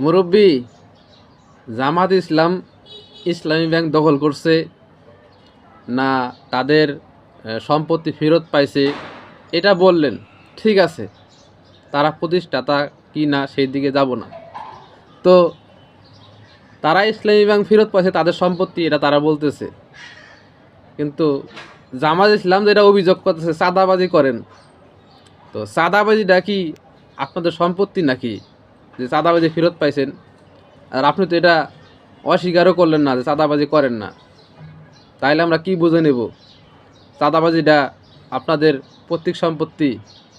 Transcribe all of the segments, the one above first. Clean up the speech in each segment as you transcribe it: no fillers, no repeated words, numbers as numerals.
মুরব্বী, জামাত ইসলাম ইসলামী ব্যাংক দখল করছে না তাদের সম্পত্তি ফেরত পাইছে এটা বললেন, ঠিক আছে। তারা প্রতিষ্ঠাতা কি না সেই দিকে যাব না। তো তারা ইসলামী ব্যাংক ফেরত পাইছে, তাদের সম্পত্তি, এটা তারা বলতেছে। কিন্তু জামাত ইসলাম যেটা অভিযোগ করতেছে চাঁদাবাজি করেন, তো চাঁদাবাজিটা কি আপনাদের সম্পত্তি নাকি যে চাঁদাবাজি ফেরত পাইছেন? আর আপনি তো এটা অস্বীকারও করলেন না যে চাঁদাবাজি করেন না। তাইলে আমরা কি বুঝে নেব চাঁদাবাজিটা আপনাদের পৈতৃক সম্পত্তি,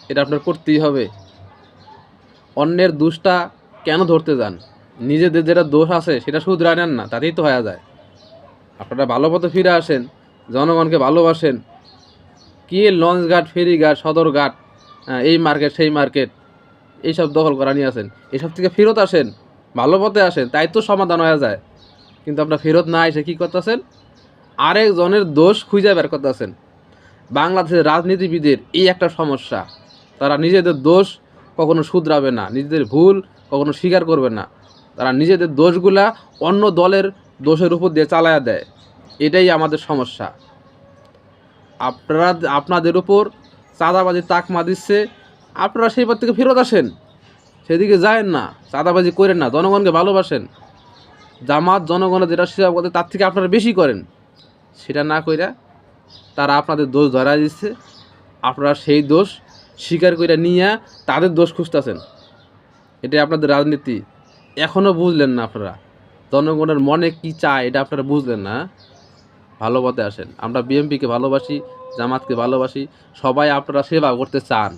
এটা আপনার করতেই হবে? অন্যের দোষটা কেন ধরতে যান? নিজেদের যেটা দোষ আছে সেটা শুধরে নেন না, তাতেই তো হয়ে যায়। আপনারা ভালো পথে ফিরে আসেন, জনগণকে ভালোবাসেন। কি লঞ্চঘাট, ফেরিঘাট, সদরঘাট, এই মার্কেট সেই মার্কেট, এইসব দখল করা নিয়ে আসেন। এইসব থেকে ফেরত আসেন, ভালো পথে আসেন, তাই তো সমাধান হয়ে যায়। কিন্তু আপনার ফেরত না এসে কী করতেছেন? আরেকজনের দোষ খুঁজে বের করতেছেন। বাংলাদেশের রাজনীতিবিদের এই একটা সমস্যা, তারা নিজেদের দোষ কখনো শুধরাবে না, নিজেদের ভুল কখনো স্বীকার করবে না। তারা নিজেদের দোষগুলা অন্য দলের দোষের উপর দিয়ে চালায়া দেয়। এটাই আমাদের সমস্যা। আপনাদের উপর চাঁদাবাজি তাকমা দিচ্ছে, আপনারা সেই পথ থেকে ফেরত আসেন, সেদিকে যায়েন না, চাঁদাবাজি করেন না, জনগণকে ভালোবাসেন। জামাত জনগণের যেটা সেবা করতে তার থেকে আপনারা বেশি করেন, সেটা না কইরা তারা আপনাদের দোষ ধরা দিচ্ছে, আপনারা সেই দোষ স্বীকার করে নিয়ে তাদের দোষ খুঁজতেছেন। এটাই আপনাদের রাজনীতি। এখনও বুঝলেন না আপনারা জনগণের মনে কি চায়, এটা আপনারা বুঝলেন না। ভালো পথে আসেন। আমরা বিএনপিকে ভালোবাসি, জামাতকে ভালোবাসি, সবাই আপনারা সেবা করতে চান।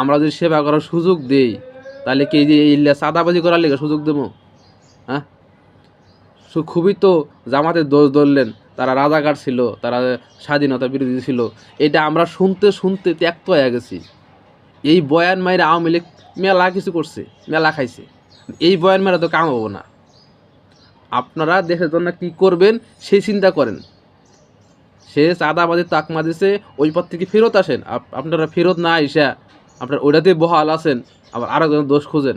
আমরা যদি সেবা করার সুযোগ দেই, তাহলে কি এই যে ইল্লা চাঁদাবাজি করার লেগে সুযোগ দেবো? হ্যাঁ, খুবই তো জামাতের দোষ ধরলেন, তারা রাজাকার ছিল, তারা স্বাধীনতা বিরোধী ছিল। এটা আমরা শুনতে শুনতে ত্যক্ত হয়ে গেছি। এই বয়ান মাইরা আওয়ামী লীগ মেলা কিছু করছে, মেলা খাইছে। এই বয়ান মেরা তো কাম হবো না। আপনারা দেশের জন্য কী করবেন সেই চিন্তা করেন। সে চাঁদাবাজি তাকমা দিছে, ওই পথ থেকে ফেরত আসেন। আপনারা ফেরত না আইসা আপনারা ওইটাতে বহাল আছেন, আবার আরেকজনের দোষ খুঁজেন।